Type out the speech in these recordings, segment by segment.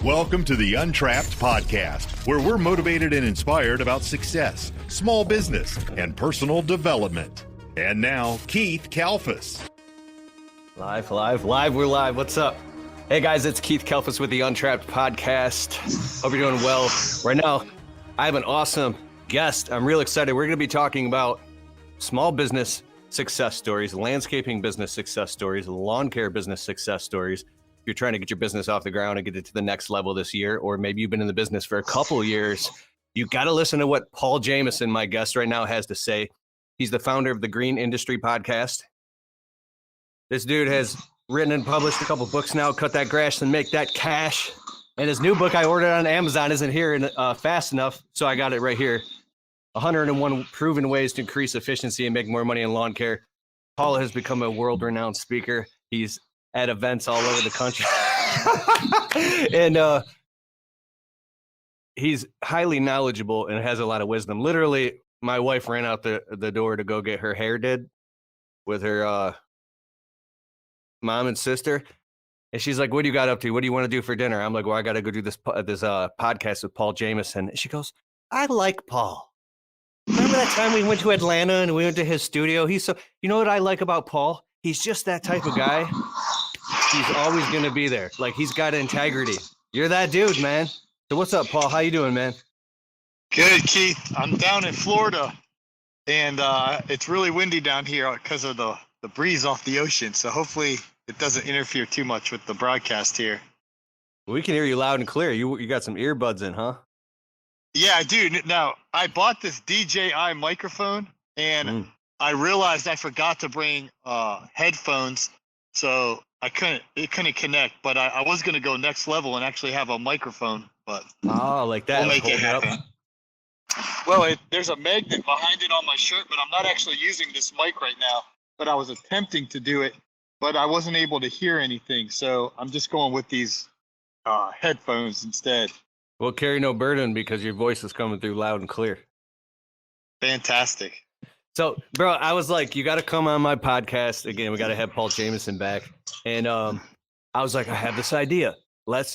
Welcome to the Untrapped Podcast, where we're motivated and inspired about success, small business, and personal development. And now, Keith Kalfas. Live, we're live. What's up? Hey guys, it's Keith Kalfas with the Untrapped Podcast. Hope you're doing well. Right now, I have an awesome guest. I'm real excited. We're going to be talking about small business success stories, landscaping business success stories, lawn care business success stories. You're trying to get your business off the ground and get it to the next level this year, or maybe you've been in the business for a couple years, you got to listen to what Paul Jamison, my guest right now, has to say. He's the founder of the Green Industry Podcast. This dude has written and published a couple books now, Cut That Grass and Make That Cash. And his new book I ordered on Amazon isn't here fast enough, so I got it right here. 101 Proven Ways to Increase Efficiency and Make More Money in Lawn Care. Paul has become a world-renowned speaker. He's at events all over the country. And he's highly knowledgeable and has a lot of wisdom. Literally, my wife ran out the door to go get her hair did with her mom and sister. And she's like, what do you got up to? What do you want to do for dinner? I'm like, well, I got to go do this podcast with Paul Jamison. And she goes, I like Paul. Remember that time we went to Atlanta and we went to his studio? You know what I like about Paul? He's just that type of guy. He's always going to be there. Like, he's got integrity. You're that dude, man. So what's up, Paul? How you doing, man? Good, Keith. I'm down in Florida, and it's really windy down here because of the breeze off the ocean. So hopefully it doesn't interfere too much with the broadcast here. We can hear you loud and clear. You got some earbuds in, huh? Yeah, I do. Now, I bought this DJI microphone, and I realized I forgot to bring headphones, so it couldn't connect. But I was going to go next level and actually have a microphone. But like that. We'll make it happen. Well, there's a magnet behind it on my shirt, but I'm not actually using this mic right now. But I was attempting to do it, but I wasn't able to hear anything. So I'm just going with these headphones instead. Well, carry no burden because your voice is coming through loud and clear. Fantastic. So, bro, I was like, you got to come on my podcast. Again, we got to have Paul Jamison back. And I was like, I have this idea.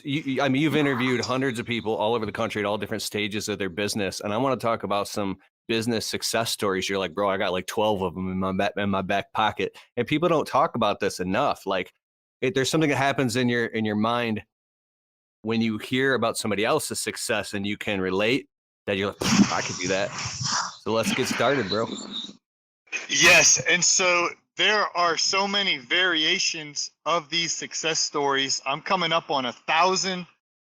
You've interviewed hundreds of people all over the country at all different stages of their business. And I want to talk about some business success stories. You're like, bro, I got like 12 of them in my back pocket. And people don't talk about this enough. Like, there's something that happens in your mind when you hear about somebody else's success and you can relate, that you're like, I could do that. So let's get started, bro. Yes. And so there are so many variations of these success stories. I'm coming up on 1,000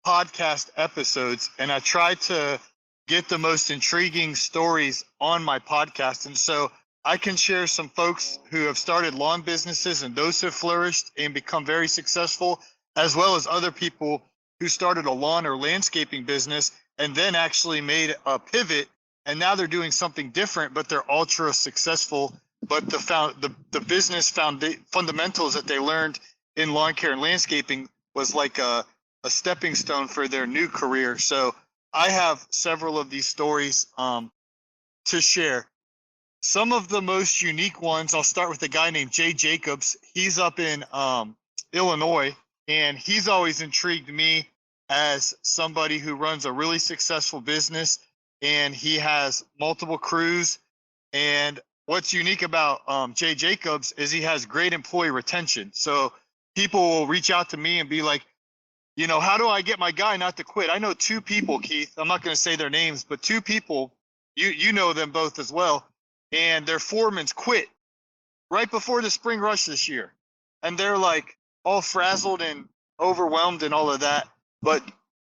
podcast episodes, and I try to get the most intriguing stories on my podcast. And so I can share some folks who have started lawn businesses and those have flourished and become very successful, as well as other people who started a lawn or landscaping business and then actually made a pivot, and now they're doing something different, but they're ultra successful. But the business fundamentals that they learned in lawn care and landscaping was like a stepping stone for their new career. So I have several of these stories to share. Some of the most unique ones, I'll start with a guy named Jay Jacobs. He's up in Illinois, and he's always intrigued me as somebody who runs a really successful business, and he has multiple crews. And what's unique about Jay Jacobs is he has great employee retention. So people will reach out to me and be like, you know, how do I get my guy not to quit? I know two people, Keith. I'm not going to say their names, but two people, you know them both as well. And their foremans quit right before the spring rush this year. And they're like all frazzled and overwhelmed and all of that. But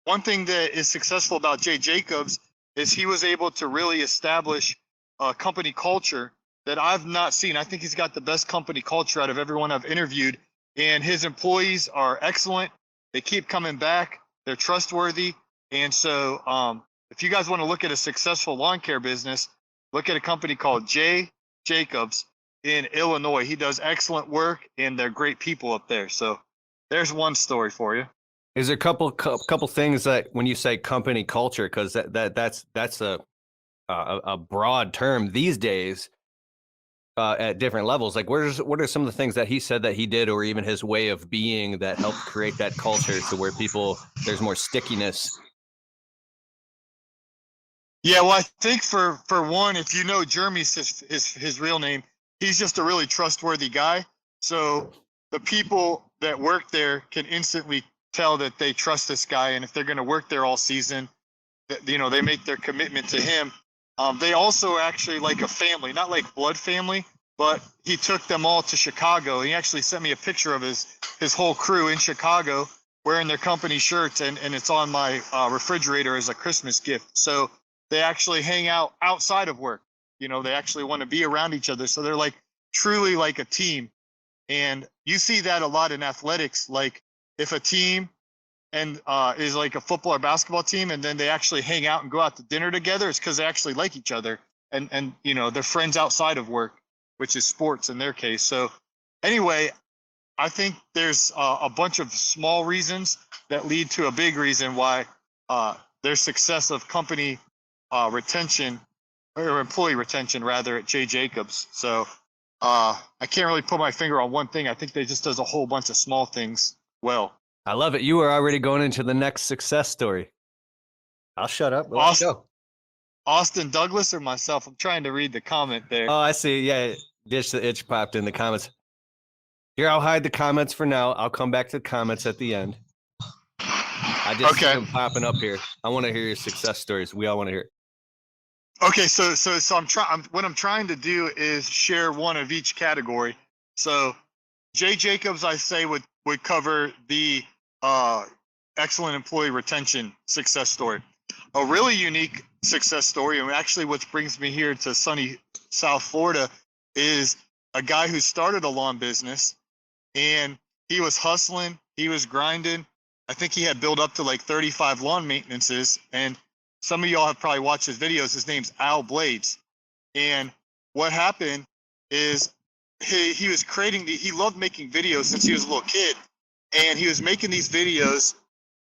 one thing that is successful about Jay Jacobs is he was able to really establish a company culture that I've not seen. I think he's got the best company culture out of everyone I've interviewed. And his employees are excellent. They keep coming back. They're trustworthy. And so if you guys want to look at a successful lawn care business, look at a company called Jay Jacobs in Illinois. He does excellent work, and they're great people up there. So there's one story for you. Is there a couple things that when you say company culture, because that's a broad term these days at different levels. Like, what are some of the things that he said that he did, or even his way of being, that helped create that culture to where people there's more stickiness. Yeah, well, I think for one, if you know Jeremy's his real name, he's just a really trustworthy guy. So the people that work there can instantly tell that they trust this guy, and if they're going to work there all season, they make their commitment to him. They also actually like a family, not like blood family, but he took them all to Chicago. He actually sent me a picture of his whole crew in Chicago wearing their company shirts, and it's on my refrigerator as a Christmas gift. So they actually hang out outside of work. They actually want to be around each other. So they're like truly like a team. And you see that a lot in athletics. Like if a team and is like a football or basketball team, and then they actually hang out and go out to dinner together, it's because they actually like each other. And they're friends outside of work, which is sports in their case. So anyway, I think there's a bunch of small reasons that lead to a big reason why there's success of company retention, or employee retention rather, at J. Jacobs. So I can't really put my finger on one thing. I think they just does a whole bunch of small things well. I love it. You were already going into the next success story. I'll shut up. Let's go. Austin Douglas or myself? I'm trying to read the comment there. Oh, I see. Yeah, Dish the Itch popped in the comments. Here, I'll hide the comments for now. I'll come back to the comments at the end. I just see them popping up here. I want to hear your success stories. We all want to hear it. Okay, so what I'm trying to do is share one of each category. So J. Jacobs, I say, would cover the excellent employee retention success story. A really unique success story, and actually what brings me here to sunny South Florida, is a guy who started a lawn business, and he was hustling, he was grinding. I think he had built up to like 35 lawn maintenances, and some of y'all have probably watched his videos. His name's Al Blades. And what happened is he was he loved making videos since he was a little kid. And he was making these videos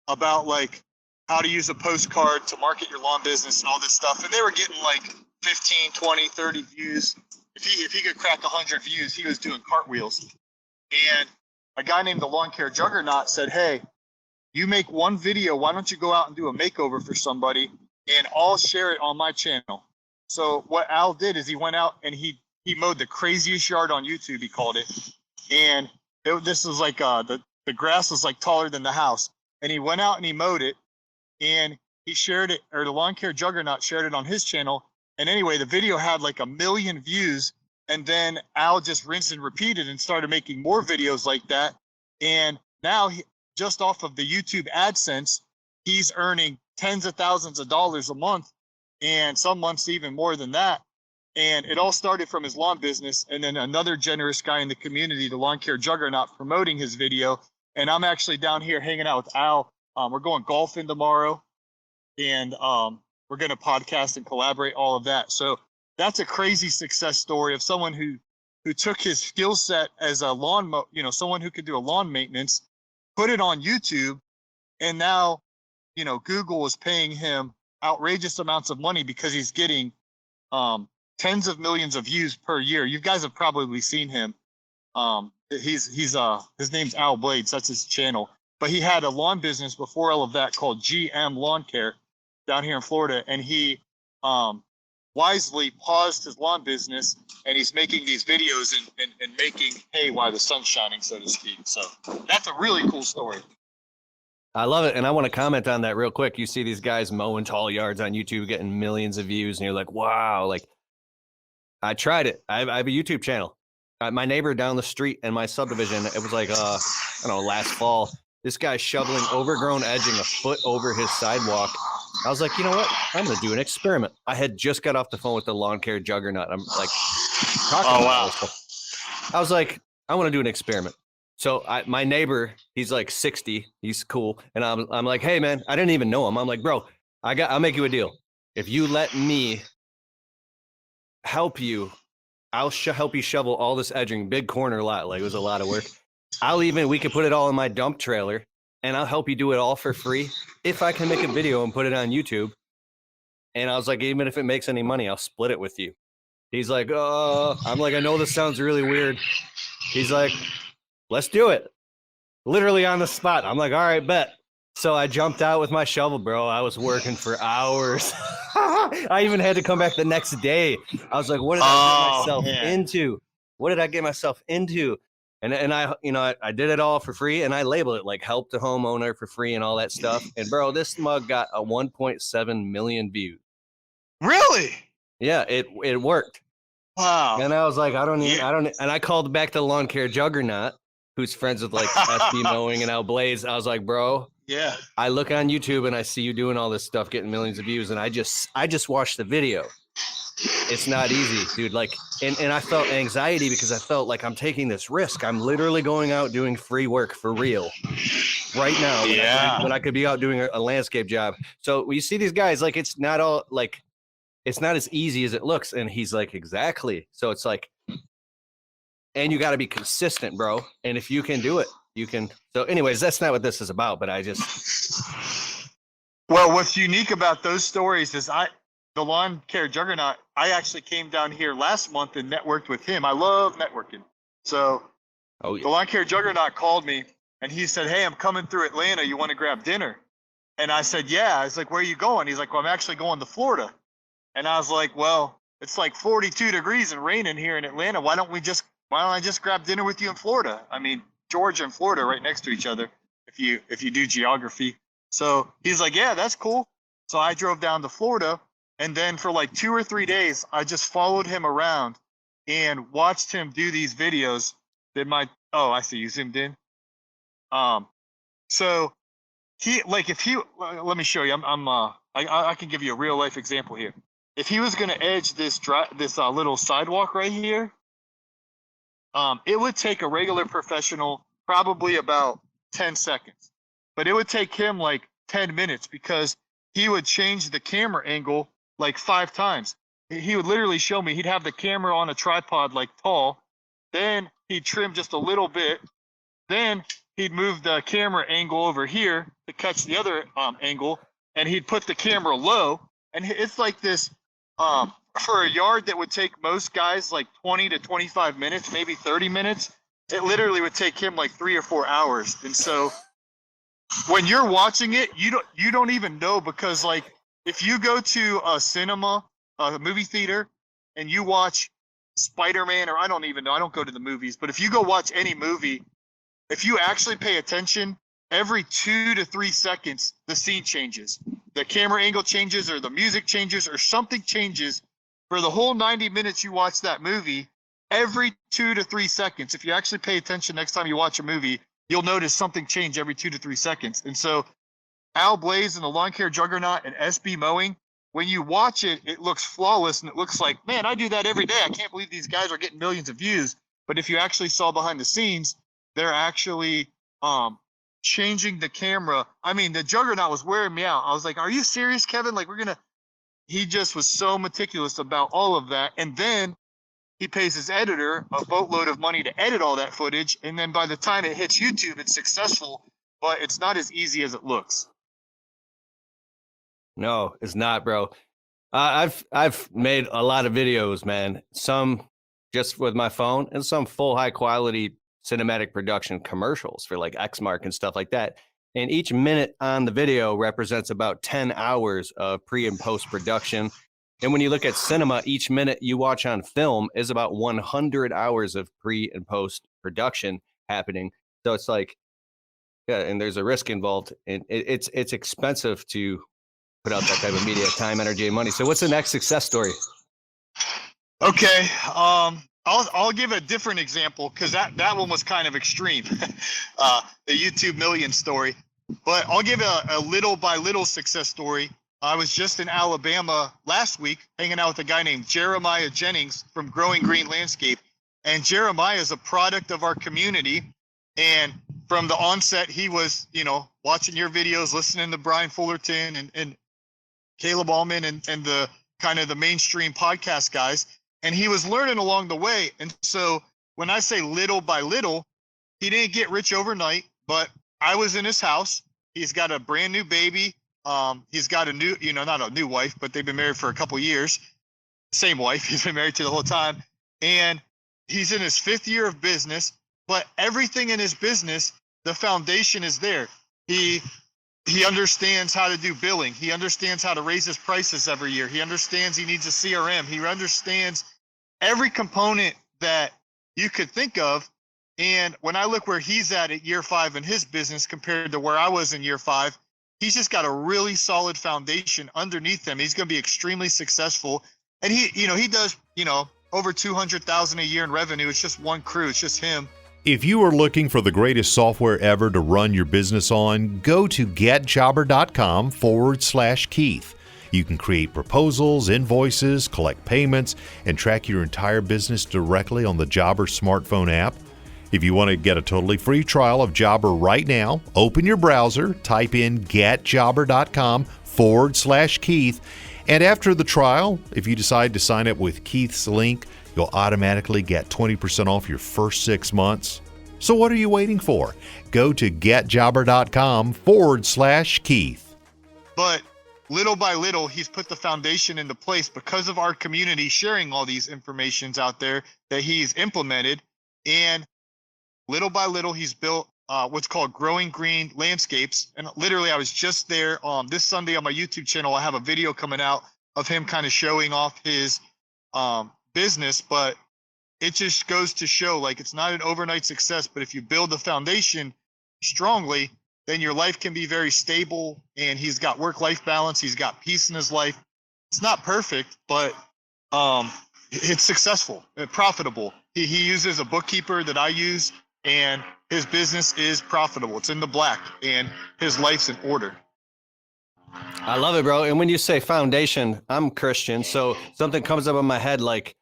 about like how to use a postcard to market your lawn business and all this stuff. And they were getting like 15, 20, 30 views. If he could crack 100 views, he was doing cartwheels. And a guy named the Lawn Care Juggernaut said, hey, you make one video, why don't you go out and do a makeover for somebody, and I'll share it on my channel. So what Al did is he went out and he mowed the craziest yard on YouTube, he called it. And this was like the grass was like taller than the house. And he went out and he mowed it, and he shared it, or the Lawn Care Juggernaut shared it on his channel. And anyway, the video had like 1 million views. And then Al just rinsed and repeated and started making more videos like that. And now just off of the YouTube AdSense, he's earning tens of thousands of dollars a month, and some months even more than that. And it all started from his lawn business, and then another generous guy in the community, the Lawn Care Juggernaut, promoting his video. And I'm actually down here hanging out with Al. We're going golfing tomorrow, and we're going to podcast and collaborate, all of that. So that's a crazy success story of someone who took his skill set as a someone who could do a lawn maintenance, put it on YouTube, and now, Google is paying him outrageous amounts of money because he's getting tens of millions of views per year. You guys have probably seen him. His name's Al Blades. That's his channel. But he had a lawn business before all of that called GM Lawn Care down here in Florida, and he wisely paused his lawn business, and he's making these videos and making hay while the sun's shining, so to speak. So that's a really cool story. I love it. And I want to comment on that real quick. You see these guys mowing tall yards on YouTube, getting millions of views, and you're like, wow. Like, I tried it. I have a YouTube channel. My neighbor down the street in my subdivision, it was like, last fall, this guy shoveling overgrown edging a foot over his sidewalk. I was like, you know what? I'm going to do an experiment. I had just got off the phone with the Lawn Care Juggernaut. I'm like, talking about this. I was like, I want to do an experiment. So my neighbor, he's like 60. He's cool. And I'm like, hey, man, I didn't even know him. I'm like, bro, I'll make you a deal. If you let me help you, I'll help you shovel all this edging, big corner lot. Like, it was a lot of work. We could put it all in my dump trailer, and I'll help you do it all for free if I can make a video and put it on YouTube. And I was like, even if it makes any money, I'll split it with you. He's like, I'm like, I know this sounds really weird. He's like, let's do it. Literally on the spot. I'm like, all right, bet. So I jumped out with my shovel, bro. I was working for hours. I even had to come back the next day. I was like, what did I get myself into? What did I get myself into? And I, you know, I did it all for free, and I labeled it like help the homeowner for free and all that stuff. And bro, this mug got a 1.7 million views. Really? Yeah, it worked. Wow. And I was like, and I called back the lawn care juggernaut, who's friends with like SB Mowing and Al Blaze. I was like, bro, yeah, I look on YouTube and I see you doing all this stuff, getting millions of views, and I just watched the video. It's not easy, dude. Like, and I felt anxiety because I felt like I'm taking this risk. I'm literally going out doing free work for real right now. When I could be out doing a landscape job. So you see these guys, like, it's not all like, it's not as easy as it looks. And he's like, exactly. So it's like, and you got to be consistent, bro. And if you can do it, you can. So anyways, that's not what this is about, but I just. Well, what's unique about those stories is the lawn care juggernaut, I actually came down here last month and networked with him. I love networking. So the lawn care juggernaut called me and he said, hey, I'm coming through Atlanta. You want to grab dinner? And I said, yeah. I was like, where are you going? He's like, well, I'm actually going to Florida. And I was like, well, it's like 42 degrees and raining here in Atlanta. Why don't I just grab dinner with you in Florida? I mean, Georgia and Florida right next to each other if you do geography. So he's like, yeah, that's cool. So I drove down to Florida. And then for like 2 or 3 days, I just followed him around and watched him do these videos that I see you zoomed in. So let me show you. I can give you a real life example here. If he was going to edge this little sidewalk right here, it would take a regular professional probably about 10 seconds, but it would take him like 10 minutes because he would change the camera angle like 5 times. He would literally show me, he'd have the camera on a tripod like tall, then he'd trim just a little bit, then he'd move the camera angle over here to catch the other angle, and he'd put the camera low, and it's like this, for a yard that would take most guys like 20 to 25 minutes, maybe 30 minutes, it literally would take him like 3 or 4 hours. And so when you're watching it, you don't even know, because like if you go to a cinema, a movie theater, and you watch Spider-Man, or I don't even know, I don't go to the movies, but if you go watch any movie, if you actually pay attention, every 2 to 3 seconds, the scene changes. The camera angle changes, or the music changes, or something changes. For the whole 90 minutes you watch that movie, every 2 to 3 seconds, if you actually pay attention next time you watch a movie, you'll notice something change every 2 to 3 seconds. And so Al Blaze and the Lawn Care Juggernaut and SB Mowing, when you watch it, it looks flawless, and it looks like, man, I do that every day. I can't believe these guys are getting millions of views. But if you actually saw behind the scenes, they're actually changing the camera. I mean, the Juggernaut was wearing me out. I was like, are you serious, Kevin? Like, he just was so meticulous about all of that. And then he pays his editor a boatload of money to edit all that footage. And then by the time it hits YouTube, it's successful, but it's not as easy as it looks. No, it's not, bro. I've made a lot of videos, man. Some just with my phone, and some full high quality cinematic production commercials for like Xmark and stuff like that. And each minute on the video represents about 10 hours of pre and post production. And when you look at cinema, each minute you watch on film is about 100 hours of pre and post production happening. So it's like, yeah, and there's a risk involved, and it's expensive to put out that type of media, time, energy, and money. So what's the next success story? Okay. I'll give a different example, because that one was kind of extreme, the YouTube million story. But I'll give a little by little success story. I was just in Alabama last week hanging out with a guy named Jeremiah Jennings from Growing Green Landscape. And Jeremiah is a product of our community. And from the onset, he was, watching your videos, listening to Brian Fullerton and Caleb Allman and the kind of the mainstream podcast guys. And he was learning along the way. And so when I say little by little, he didn't get rich overnight, but I was in his house. He's got a brand new baby. He's got a new, not a new wife, but they've been married for a couple of years. Same wife. He's been married to the whole time. And he's in his 5th year of business, but everything in his business, the foundation is there. He he understands how to do billing. He understands how to raise his prices every year. He understands he needs a CRM. He understands every component that you could think of. And when I look where he's at year 5 in his business compared to where I was in year 5, he's just got a really solid foundation underneath him. He's going to be extremely successful. And he does, over 200,000 a year in revenue. It's just one crew. It's just him. If you are looking for the greatest software ever to run your business on, go to getjobber.com/Keith. You can create proposals, invoices, collect payments, and track your entire business directly on the Jobber smartphone app. If you want to get a totally free trial of Jobber right now, open your browser, type in getjobber.com/Keith, and after the trial, if you decide to sign up with Keith's link, you'll automatically get 20% off your first 6 months. So what are you waiting for? Go to getjobber.com/Keith. But little by little, he's put the foundation into place because of our community sharing all these informations out there that he's implemented. And little by little, he's built what's called Growing Green Landscapes. And literally, I was just there this Sunday on my YouTube channel. I have a video coming out of him kind of showing off his business, but it just goes to show, like, it's not an overnight success, but if you build the foundation strongly, then your life can be very stable. And he's got work-life balance. He's got peace in his life. It's not perfect, but it's successful and profitable. He uses a bookkeeper that I use, and his business is profitable. It's in the black, and his life's in order. I love it, bro. And when you say foundation, I'm Christian, so something comes up in my head, like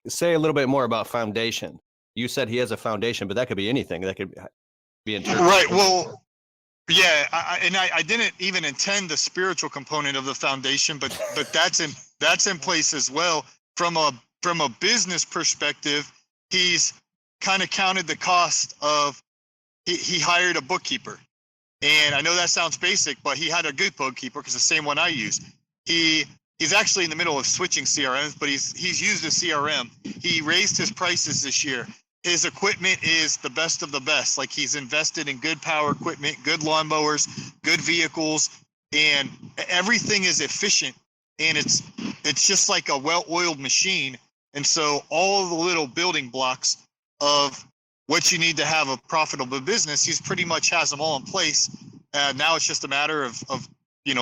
say a little bit more about foundation. You said he has a foundation, but that could be anything. That could be interpreted. Right. Well, yeah. I didn't even intend the spiritual component of the foundation, but that's in place as well. From a business perspective, he's kind of counted the cost of, he hired a bookkeeper. And I know that sounds basic, but he had a good bookkeeper because the same one I use. He's actually in the middle of switching CRMs, but he's used a CRM. He raised his prices this year. His equipment is the best of the best. Like, he's invested in good power equipment, good lawnmowers, good vehicles, and everything is efficient. And it's just like a well-oiled machine. And so all of the little building blocks of what you need to have a profitable business, he's pretty much has them all in place. Now it's just a matter of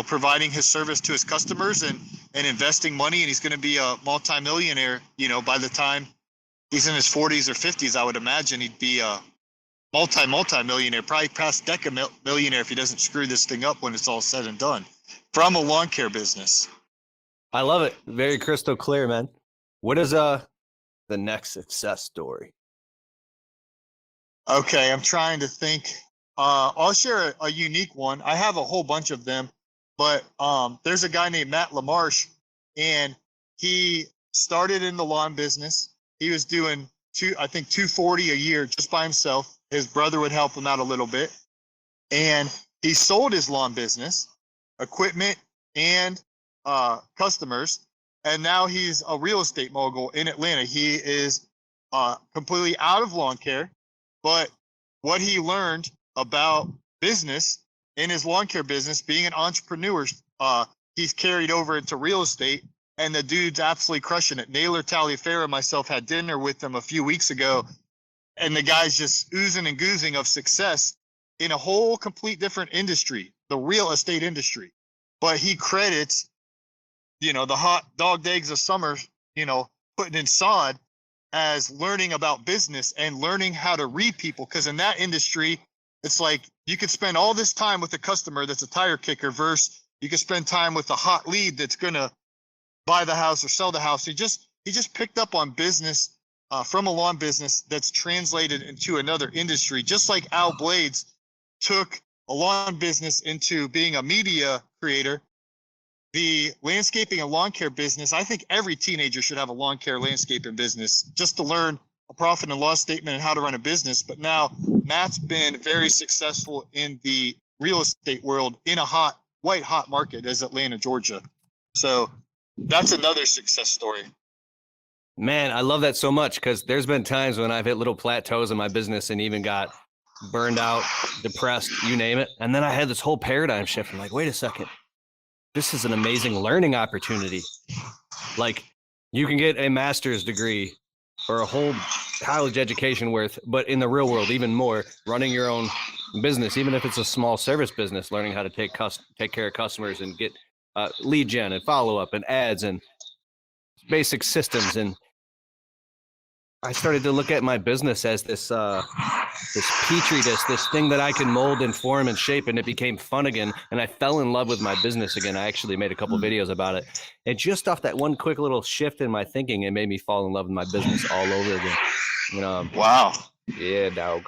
providing his service to his customers and investing money. And he's going to be a multimillionaire, by the time he's in his 40s or 50s. I would imagine he'd be a multi-millionaire, probably past millionaire if he doesn't screw this thing up when it's all said and done, from a lawn care business. I love it. Very crystal clear, man. What is the next success story? Okay, I'm trying to think. I'll share a unique one. I have a whole bunch of them, but there's a guy named Matt LaMarche, and he started in the lawn business. He was doing $240 a year just by himself. His brother would help him out a little bit, and he sold his lawn business, equipment, and customers, and now he's a real estate mogul in Atlanta. He is completely out of lawn care. But what he learned about business in his lawn care business, being an entrepreneur, he's carried over into real estate, and the dude's absolutely crushing it. Naylor Taliaferro and myself had dinner with him a few weeks ago, and the guy's just oozing and goozing of success in a whole complete different industry, the real estate industry. But he credits, the hot dog eggs of summer, putting in sod, as learning about business and learning how to read people. Because in that industry, it's like you could spend all this time with a customer that's a tire kicker versus you could spend time with a hot lead that's going to buy the house or sell the house. He just picked up on business from a lawn business that's translated into another industry. Just like Al Blades took a lawn business into being a media creator, the landscaping and lawn care business, I think every teenager should have a lawn care landscaping business just to learn a profit and loss statement and how to run a business. But now Matt's been very successful in the real estate world in a white hot market as Atlanta, Georgia. So that's another success story. Man, I love that so much, because there's been times when I've hit little plateaus in my business and even got burned out, depressed, you name it. And then I had this whole paradigm shift. I'm like, wait a second, this is an amazing learning opportunity. Like, you can get a master's degree or a whole college education worth, but in the real world, even more, running your own business, even if it's a small service business, learning how to take care of customers and get lead gen and follow up and ads and basic systems. And I started to look at my business as this petri dish, this thing that I can mold and form and shape, and it became fun again. And I fell in love with my business again. I actually made a couple videos about it. And just off that one quick little shift in my thinking, it made me fall in love with my business all over again. You know, Wow. Yeah, dog.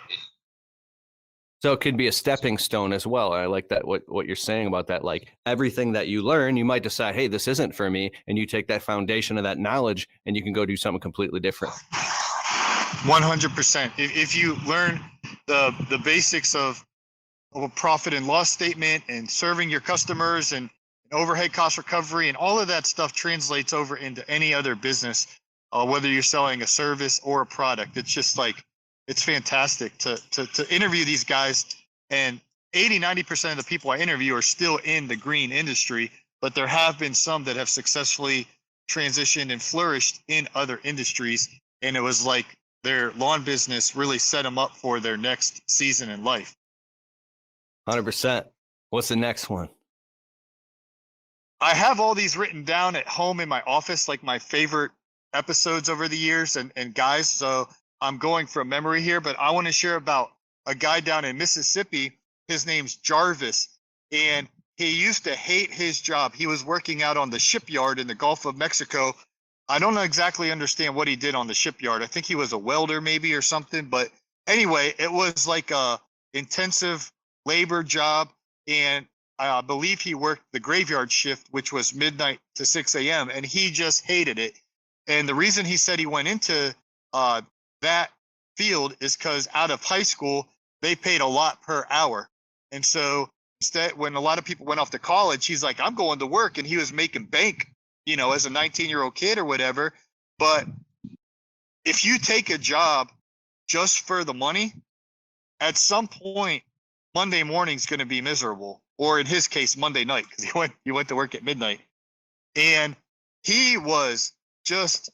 So it could be a stepping stone as well. I like that, what you're saying about that. Like, everything that you learn, you might decide, hey, this isn't for me. And you take that foundation of that knowledge and you can go do something completely different. 100%. If you learn the basics of a profit and loss statement and serving your customers and overhead cost recovery and all of that stuff translates over into any other business, whether you're selling a service or a product. It's just like, it's fantastic to interview these guys. And 80-90% of the people I interview are still in the green industry, but there have been some that have successfully transitioned and flourished in other industries. And it was like their lawn business really set them up for their next season in life. 100%. What's the next one? I have all these written down at home in my office, like my favorite episodes over the years and guys. So I'm going from memory here, but I want to share about a guy down in Mississippi. His name's Jarvis, and he used to hate his job. He was working out on the shipyard in the Gulf of Mexico. I don't exactly understand what he did on the shipyard. I think he was a welder maybe or something. But anyway, it was like a intensive labor job. And I believe he worked the graveyard shift, which was midnight to 6 a.m. And he just hated it. And the reason he said he went into that field is because out of high school, they paid a lot per hour. And so instead, when a lot of people went off to college, he's like, I'm going to work. And he was making bank, you know, as a 19-year-old kid or whatever. But if you take a job just for the money, at some point, Monday morning's going to be miserable. Or in his case, Monday night, because he went to work at midnight. And he was just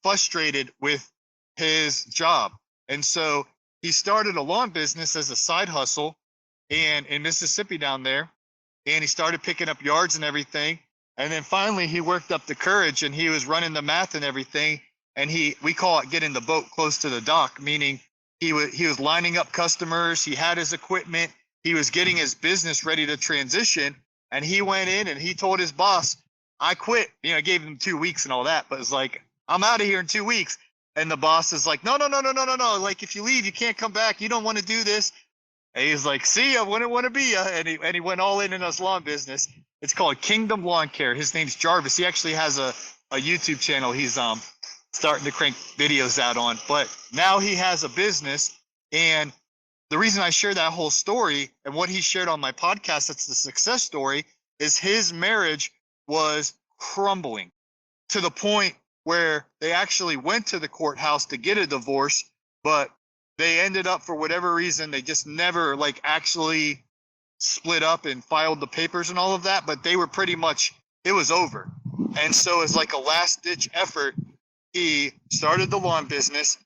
frustrated with his job. And so he started a lawn business as a side hustle and in Mississippi down there. And he started picking up yards and everything. And then finally he worked up the courage and he was running the math and everything. And we call it getting the boat close to the dock, meaning he was lining up customers. He had his equipment. He was getting his business ready to transition. And he went in and he told his boss, I quit. You know, gave him 2 weeks and all that, but it's like, I'm out of here in 2 weeks. And the boss is like, no. Like, if you leave, you can't come back. You don't want to do this. And he's like, see, I wouldn't want to be ya. And he went all in his lawn business. It's called Kingdom Lawn Care. His name's Jarvis. He actually has a YouTube channel. He's starting to crank videos out on. But now he has a business. And the reason I share that whole story and what he shared on my podcast, that's the success story, is his marriage was crumbling to the point where they actually went to the courthouse to get a divorce, but they ended up, for whatever reason, they just never like actually split up and filed the papers and all of that, but they were pretty much, it was over. And so as like a last ditch effort, he started the lawn business,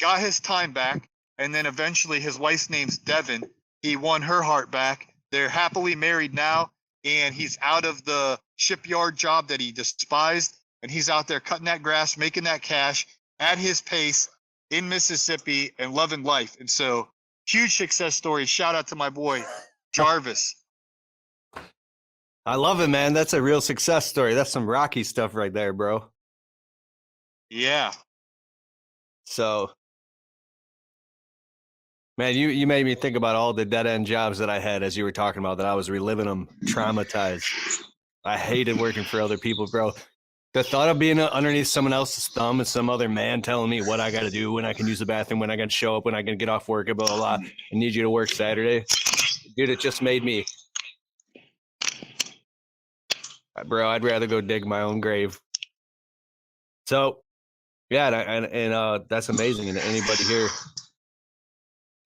got his time back, and then eventually his wife's name's Devin. He won her heart back. They're happily married now, and he's out of the shipyard job that he despised, and he's out there cutting that grass, making that cash at his pace in Mississippi and loving life. And so, huge success story. Shout out to my boy, Jarvis. I love it, man. That's a real success story. That's some Rocky stuff right there, bro. Yeah. So, man, you made me think about all the dead-end jobs that I had as you were talking about that. I was reliving them, traumatized. I hated working for other people, bro. The thought of being underneath someone else's thumb and some other man telling me what I got to do, when I can use the bathroom, when I can show up, when I can get off work, blah, blah, blah. I need you to work Saturday. Dude, it just made me, bro, I'd rather go dig my own grave. So, yeah, and that's amazing. And anybody here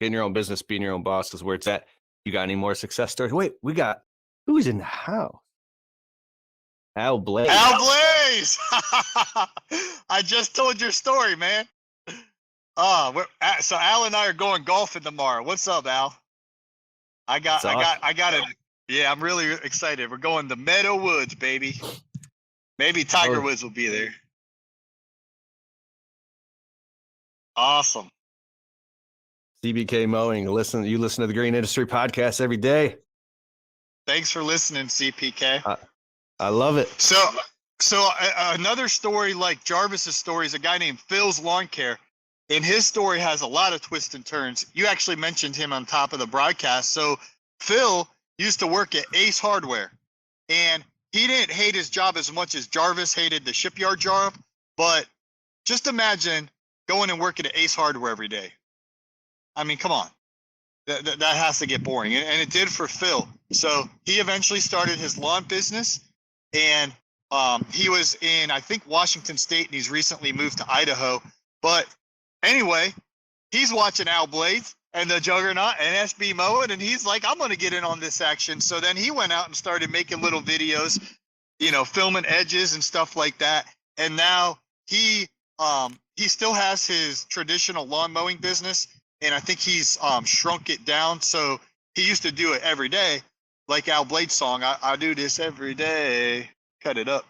getting your own business, being your own boss is where it's at. You got any more success stories? Wait, we got who's in the house? Al Blaze. Al Blaze! I just told your story, man. So Al and I are going golfing tomorrow. What's up, Al? I got it. Yeah, I'm really excited. We're going to Meadow Woods, baby. Maybe Tiger Woods will be there. Awesome. CBK Mowing. You listen to the Green Industry Podcast every day. Thanks for listening, CPK. I love it. So another story like Jarvis's story is a guy named Phil's Lawn Care, and his story has a lot of twists and turns. You actually mentioned him on top of the broadcast. So Phil used to work at Ace Hardware, and he didn't hate his job as much as Jarvis hated the shipyard job. But just imagine going and working at Ace Hardware every day. I mean, come on. That has to get boring. And it did for Phil. So he eventually started his lawn business, and he was in, I think, Washington State, and he's recently moved to Idaho. But anyway, he's watching Al Blaze and the Juggernaut and SB Mowing, and he's like, I'm going to get in on this action. So then he went out and started making little videos, filming edges and stuff like that. And now he still has his traditional lawn mowing business, and I think he's shrunk it down. So he used to do it every day, like Al Blade's song, I do this every day. Cut it up.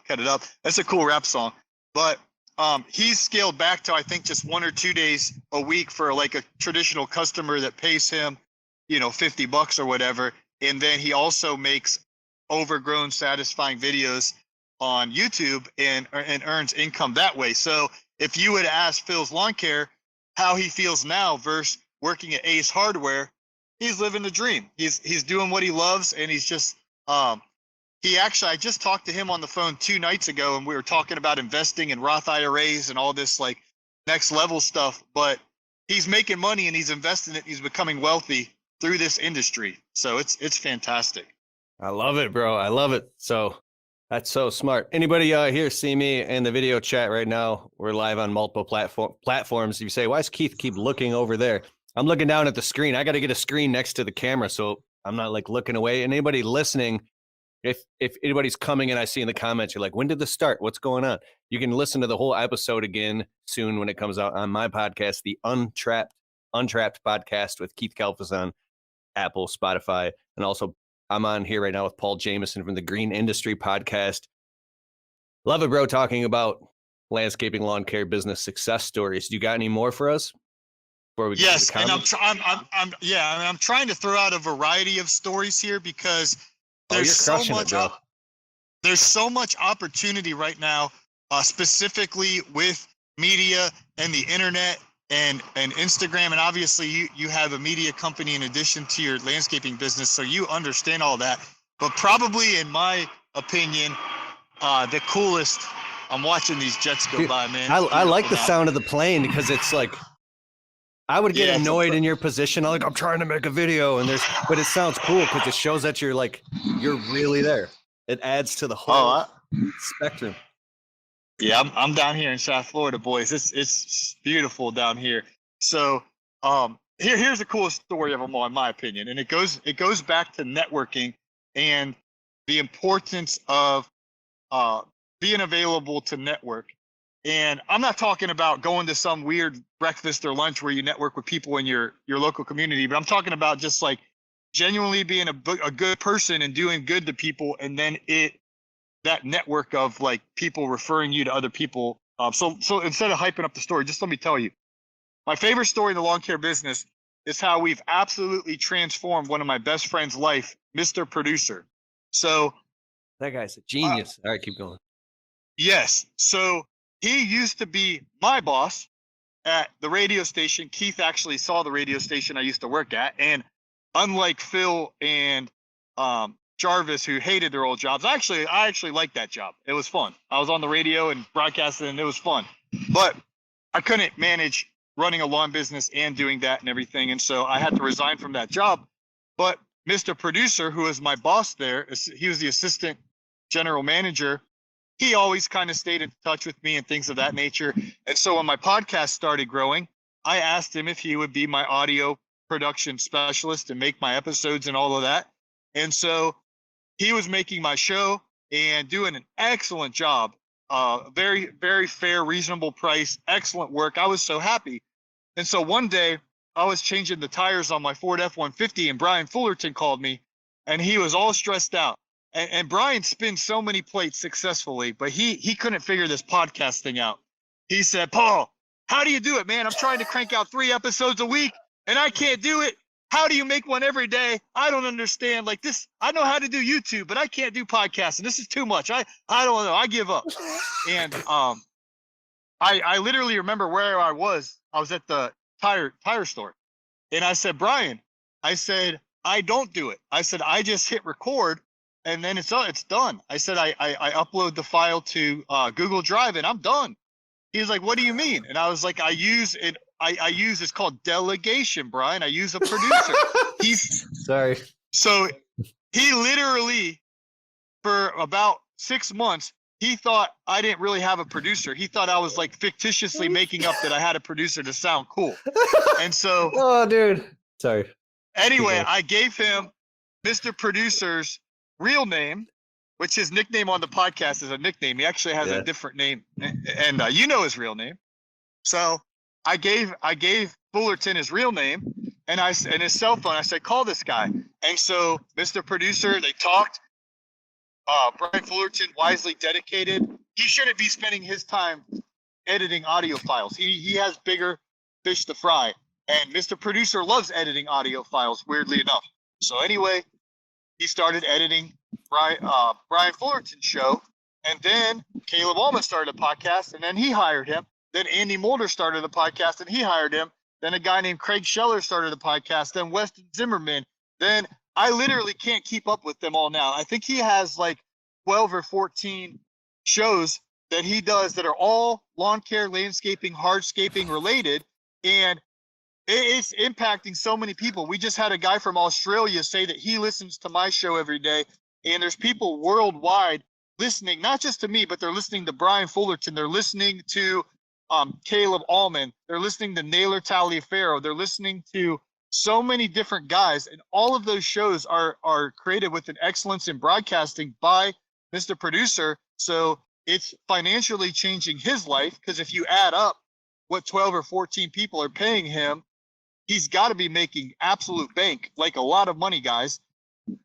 That's a cool rap song. But he's scaled back to, I think, just 1 or 2 days a week for like a traditional customer that pays him, $50 or whatever. And then he also makes overgrown, satisfying videos on YouTube and earns income that way. So if you would ask Phil's Lawn Care how he feels now versus working at Ace Hardware, he's living the dream. He's doing what he loves, and he's just I just talked to him on the phone 2 nights ago, and we were talking about investing in Roth IRAs and all this like next level stuff. But he's making money and he's investing it. He's becoming wealthy through this industry. So it's fantastic. I love it, bro. I love it. So that's so smart. Anybody here see me in the video chat right now? We're live on multiple platforms. You say, why does Keith keep looking over there? I'm looking down at the screen. I got to get a screen next to the camera so I'm not like looking away. And anybody listening, if anybody's coming and I see in the comments, you're like, when did this start? What's going on? You can listen to the whole episode again soon when it comes out on my podcast, the Untrapped podcast with Keith Kalfas on Apple, Spotify, and also I'm on here right now with Paul Jamison from the Green Industry Podcast. Love it, bro, talking about landscaping, lawn care, business success stories. Do you got any more for us? Yes, and I'm trying to throw out a variety of stories here because there's so much opportunity right now, specifically with media and the internet and Instagram. And obviously you have a media company in addition to your landscaping business, so you understand all that. But probably, in my opinion, the coolest, I'm watching these jets go by, man. I like the sound of the plane because it's like, I would get annoyed in your position. I'm trying to make a video but it sounds cool because it shows that you're really there. It adds to the whole spectrum. Yeah, I'm down here in South Florida, boys. It's beautiful down here. So here's the coolest story of them all, in my opinion, and it goes back to networking and the importance of being available to network. And I'm not talking about going to some weird breakfast or lunch where you network with people in your local community, but I'm talking about just like genuinely being a good person and doing good to people, and then that network of like people referring you to other people. So instead of hyping up the story, just let me tell you, my favorite story in the lawn care business is how we've absolutely transformed one of my best friend's life, Mr. Producer. So that guy's a genius. All right, keep going. Yes. So he used to be my boss at the radio station. Keith actually saw the radio station I used to work at. And unlike Phil and Jarvis, who hated their old jobs, I actually liked that job. It was fun. I was on the radio and broadcasting, and it was fun. But I couldn't manage running a lawn business and doing that and everything. And so I had to resign from that job. But Mr. Producer, who was my boss there, he was the assistant general manager. He always kind of stayed in touch with me and things of that nature. And so when my podcast started growing, I asked him if he would be my audio production specialist and make my episodes and all of that. And so he was making my show and doing an excellent job. Very, very fair, reasonable price, excellent work. I was so happy. And so one day I was changing the tires on my Ford F-150 and Brian Fullerton called me and he was all stressed out. And Brian spins so many plates successfully, but he couldn't figure this podcast thing out. He said, Paul, how do you do it, man? I'm trying to crank out 3 episodes a week and I can't do it. How do you make one every day? I don't understand. Like this, I know how to do YouTube, but I can't do podcasts. And this is too much. I don't know. I give up. And I literally remember where I was. I was at the tire store. And I said, Brian, I said, I don't do it. I said, I just hit record and then it's done. I said, I upload the file to Google Drive and I'm done. He's like, what do you mean? And I was like, I use it. I use, it's called delegation, Brian. I use a producer. Sorry. So he literally, for about 6 months, he thought I didn't really have a producer. He thought I was like fictitiously making up that I had a producer to sound cool. And so, oh, dude. Sorry. Anyway, I gave him Mr. Producer's real name, which his nickname on the podcast is a nickname. He actually has a different name, and you know his real name. So I gave Fullerton his real name and his cell phone. I said, call this guy. And so Mr. Producer, they talked. Brian Fullerton, wisely dedicated. He shouldn't be spending his time editing audio files. He has bigger fish to fry. And Mr. Producer loves editing audio files, weirdly enough. So anyway, he started editing Brian Fullerton's show. And then Caleb Allman started a podcast, and then he hired him. Then Andy Mulder started a podcast and he hired him. Then a guy named Craig Scheller started a podcast. Then Weston Zimmerman. Then I literally can't keep up with them all now. I think he has like 12 or 14 shows that he does that are all lawn care, landscaping, hardscaping related. And it's impacting so many people. We just had a guy from Australia say that he listens to my show every day. And there's people worldwide listening, not just to me, but they're listening to Brian Fullerton. They're listening to Caleb Allman. They're listening to Naylor Taliaferro. They're listening to so many different guys, and all of those shows are created with an excellence in broadcasting by Mr. Producer. So it's financially changing his life, because if you add up what 12 or 14 people are paying him, he's got to be making absolute bank, like a lot of money, guys.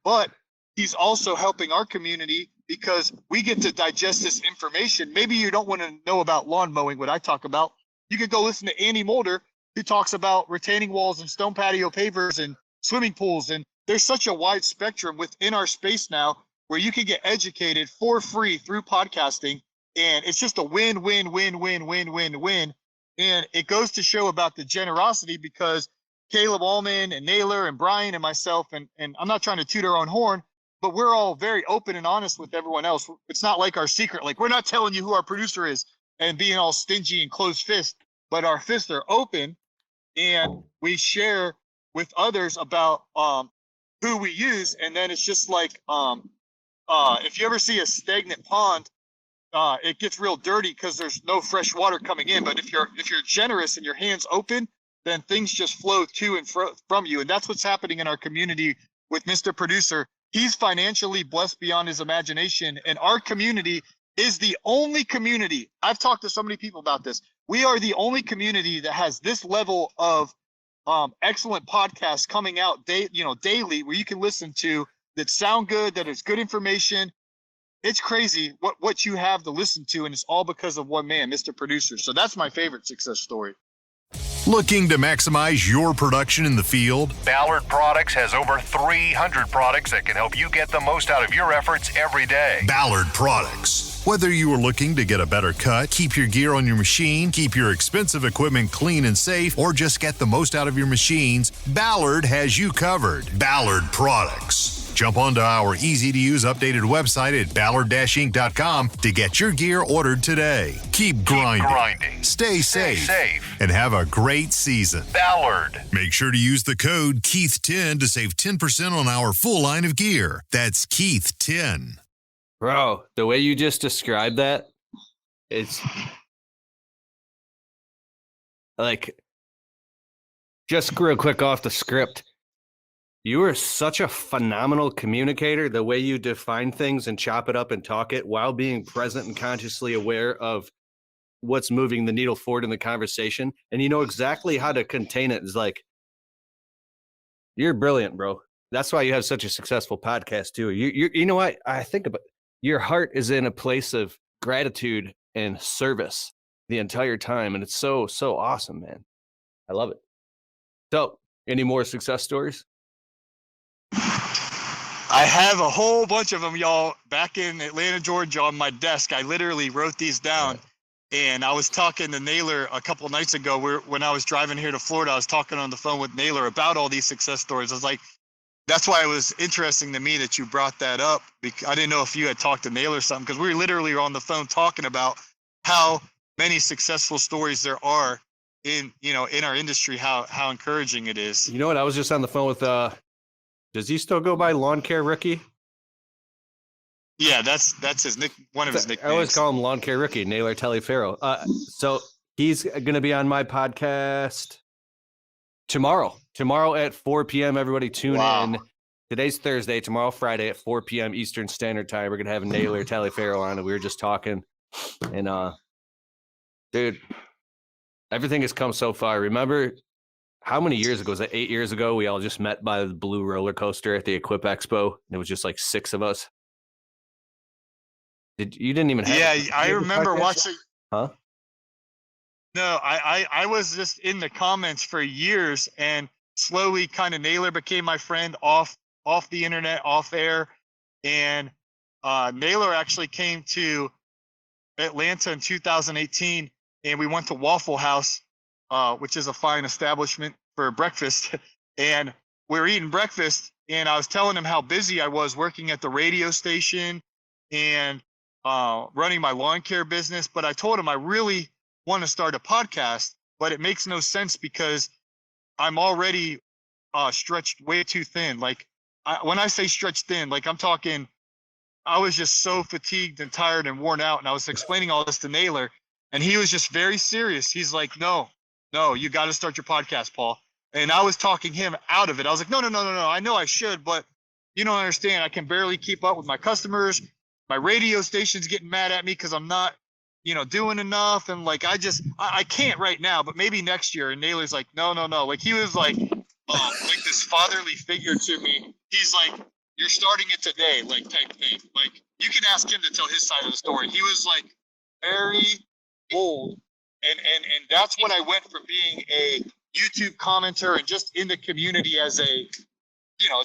But he's also helping our community because we get to digest this information. Maybe you don't want to know about lawn mowing, what I talk about. You could go listen to Andy Mulder, who talks about retaining walls and stone patio pavers and swimming pools. And there's such a wide spectrum within our space now where you can get educated for free through podcasting. And it's just a win, win, win, win, win, win, win. And it goes to show about the generosity, because Caleb Allman and Naylor and Brian and myself, and I'm not trying to toot our own horn, but we're all very open and honest with everyone else. It's not like our secret. Like, we're not telling you who our producer is and being all stingy and closed fist, but our fists are open, and we share with others about who we use. And then it's just like, if you ever see a stagnant pond, it gets real dirty because there's no fresh water coming in. But if you're generous and your hands open, then things just flow to and from you. And that's what's happening in our community with Mr. Producer. He's financially blessed beyond his imagination. And our community is the only community. I've talked to so many people about this. We are the only community that has this level of excellent podcasts coming out daily, where you can listen to, that sound good, that is good information. It's crazy what you have to listen to, and it's all because of one man, Mr. Producer. So that's my favorite success story. Looking to maximize your production in the field? Ballard Products has over 300 products that can help you get the most out of your efforts every day. Ballard Products. Whether you are looking to get a better cut, keep your gear on your machine, keep your expensive equipment clean and safe, or just get the most out of your machines, Ballard has you covered. Ballard Products. Jump onto our easy-to-use updated website at ballard-inc.com to get your gear ordered today. Keep grinding. Stay safe. And have a great season. Ballard. Make sure to use the code Keith10 to save 10% on our full line of gear. That's Keith10. Bro, the way you just described that, it's like, Just real quick off the script. You are such a phenomenal communicator, the way you define things and chop it up and talk it while being present and consciously aware of what's moving the needle forward in the conversation. And you know exactly how to contain it. It's like, you're brilliant, bro. That's why you have such a successful podcast too. You know what? I think about your heart is in a place of gratitude and service the entire time. And it's so awesome, man. I love it. So any more success stories? I have a whole bunch of them, y'all, back in Atlanta, Georgia on my desk. I literally wrote these down. And I was talking to Naylor a couple of nights ago when I was driving here to Florida. I was talking on the phone with Naylor about all these success stories. I was like, that's why it was interesting to me that you brought that up. I didn't know if you had talked to Naylor or something, because we literally were on the phone talking about how many successful stories there are in our industry, how encouraging it is. You know what? I was just on the phone with, does he still go by Lawn Care Ricky? Yeah, that's his one of his nicknames. I always call him Lawn Care Ricky, Naylor Taliaferro. So he's going to be on my podcast tomorrow at 4 p.m. Everybody tune in. Today's Thursday, tomorrow Friday at 4 p.m. Eastern Standard Time. We're going to have Naylor Taliaferro on, and we were just talking. And dude, everything has come so far. Remember how many years ago? Was that 8 years ago? We all just met by the blue roller coaster at the Equip Expo. And it was just like 6 of us. You didn't even have I remember watching. Huh? No, I was just in the comments for years, and slowly kind of Naylor became my friend off the internet, off air. And Naylor actually came to Atlanta in 2018, and we went to Waffle House, which is a fine establishment for breakfast. And we were eating breakfast, and I was telling him how busy I was working at the radio station and running my lawn care business. But I told him I really want to start a podcast, but it makes no sense because I'm already stretched way too thin. Like when I say stretched thin, like I'm talking, I was just so fatigued and tired and worn out. And I was explaining all this to Naylor, and he was just very serious. He's like, no, you got to start your podcast, Paul. And I was talking him out of it. I was like, no. I know I should, but you don't understand. I can barely keep up with my customers. My radio station's getting mad at me because I'm not, doing enough. And like, I can't right now, but maybe next year. And Naylor's like, no. Like he was like this fatherly figure to me. He's like, you're starting it today, like type thing. Like you can ask him to tell his side of the story. He was like very bold. And that's when I went from being a YouTube commenter and just in the community as a,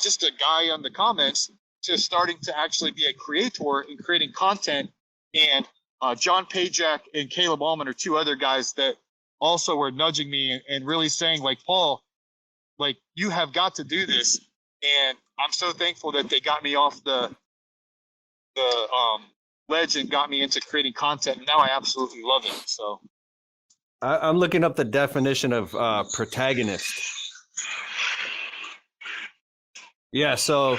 just a guy on the comments, to starting to actually be a creator and creating content. And John Pajak and Caleb Allman are 2 other guys that also were nudging me and really saying, like, Paul, like, you have got to do this. And I'm so thankful that they got me off the ledge and got me into creating content. And now I absolutely love it. So I'm looking up the definition of protagonist. Yeah, so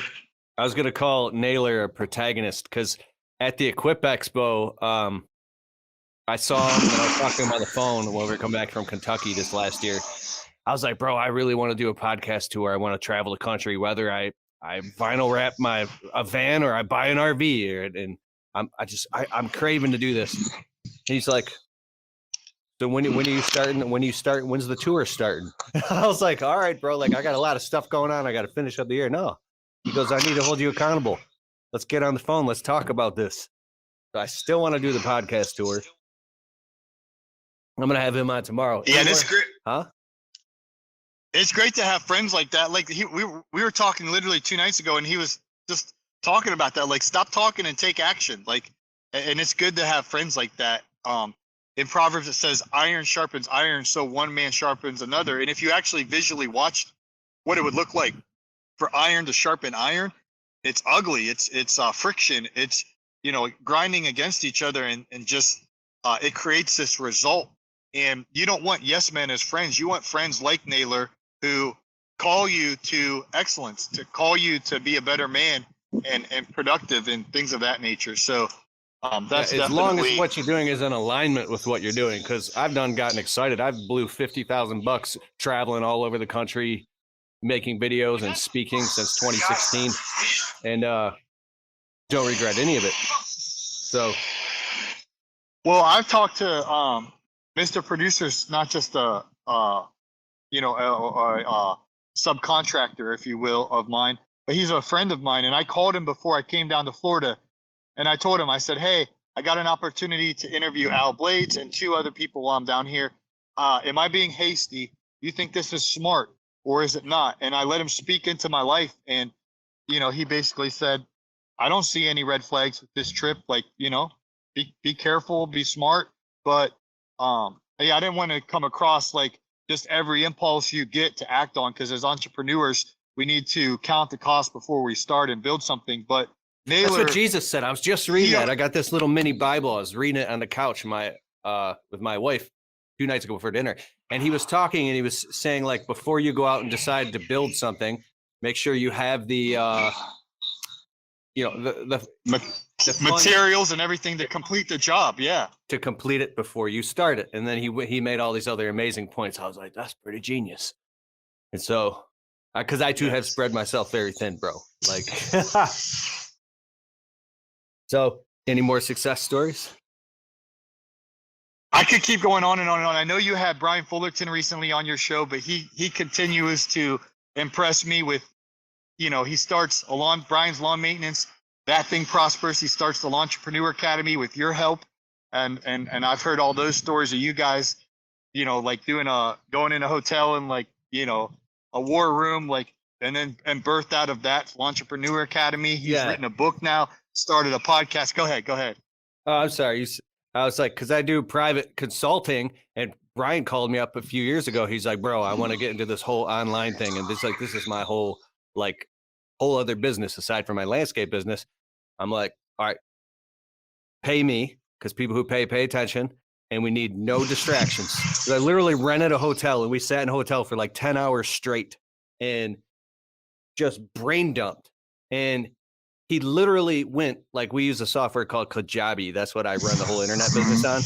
I was going to call Naylor a protagonist because at the Equip Expo, I saw him when I was talking to him on the phone when we were coming back from Kentucky this last year. I was like, bro, I really want to do a podcast tour. I want to travel the country, whether I vinyl wrap a van or I buy an RV. And I'm craving to do this. And he's like, so when are you starting? When's the tour starting? I was like, all right, bro. Like I got a lot of stuff going on. I got to finish up the year. No. He goes, I need to hold you accountable. Let's get on the phone. Let's talk about this. So I still want to do the podcast tour. I'm going to have him on tomorrow. Yeah, and it's great. Huh? It's great to have friends like that. Like we were talking literally 2 nights ago, and he was just talking about that. Like, stop talking and take action. Like, and it's good to have friends like that. In Proverbs, it says iron sharpens iron, so one man sharpens another. And if you actually visually watched what it would look like for iron to sharpen iron, it's ugly. It's friction. It's, grinding against each other, and just it creates this result. And you don't want yes men as friends. You want friends like Naylor who call you to excellence, to call you to be a better man and productive and things of that nature. So That's as long as definitely what you're doing is in alignment with what you're doing. Because I've gotten excited. I've blew $50,000 traveling all over the country, making videos and speaking since 2016, and don't regret any of it. So, well, I've talked to Mr. Producer's not just a subcontractor, if you will, of mine, but he's a friend of mine. And I called him before I came down to Florida, and I told him, I said, hey, I got an opportunity to interview Al Blades and 2 other people while I'm down here. Am I being hasty? You think this is smart, or is it not? And I let him speak into my life, and he basically said, I don't see any red flags with this trip. Like, be careful, be smart. But I didn't want to come across like just every impulse you get to act on, because as entrepreneurs, we need to count the cost before we start and build something. But Naylor, that's what Jesus said. I was just reading that. I got this little mini Bible. I was reading it on the couch with my wife 2 nights ago before dinner. And he was talking, and he was saying, like, before you go out and decide to build something, make sure you have the materials and everything to complete the job. Yeah. To complete it before you start it. And then he made all these other amazing points. I was like, that's pretty genius. And so, because I too have spread myself very thin, bro. Like, so any more success stories? I could keep going on and on and on. I know you had Brian Fullerton recently on your show, but he continues to impress me with, he starts Brian's lawn maintenance. That thing prospers. He starts the Launchpreneur Academy with your help. And I've heard all those stories of you guys, like going in a hotel and like, a war room, like, and birthed out of that Launchpreneur Academy. He's written a book now, started a podcast. Go ahead. Oh, I'm sorry. I was like, because I do private consulting, and Brian called me up a few years ago. He's like, bro, I want to get into this whole online thing. And this is my whole other business aside from my landscape business. I'm like, all right, pay me, because people who pay attention, and we need no distractions. So I literally rented a hotel, and we sat in a hotel for like 10 hours straight and just brain dumped. And he literally went, like, we use a software called Kajabi. That's what I run the whole internet business on.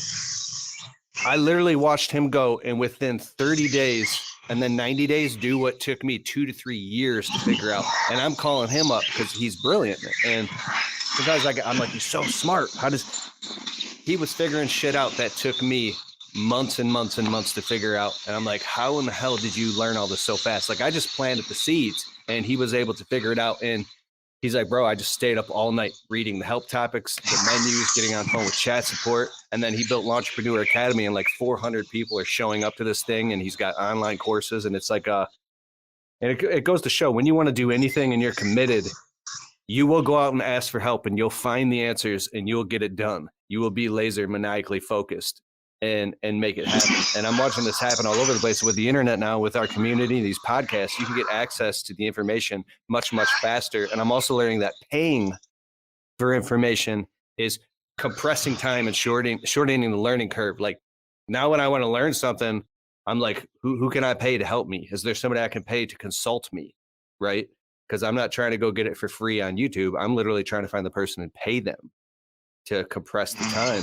I literally watched him go, and within 30 days and then 90 days, do what took me 2 to 3 years to figure out. And I'm calling him up because he's brilliant. And sometimes I'm like, he's so smart. He was figuring shit out that took me months and months and months to figure out. And I'm like, how in the hell did you learn all this so fast? Like, I just planted the seeds, and he was able to figure it out. And he's like, bro, I just stayed up all night reading the help topics, the menus, getting on phone with chat support. And then he built Launchpreneur Academy, and like 400 people are showing up to this thing, and he's got online courses. And it's like, and it goes to show, when you want to do anything and you're committed, you will go out and ask for help, and you'll find the answers, and you'll get it done. You will be laser maniacally focused and make it happen. And I'm watching this happen all over the place with the internet now, with our community, these podcasts. You can get access to the information much, much faster. And I'm also learning that paying for information is compressing time and shortening the learning curve. Like, now when I want to learn something, I'm like, who can I pay to help me? Is there somebody I can pay to consult me? Right? Because I'm not trying to go get it for free on YouTube. I'm literally trying to find the person and pay them to compress the time.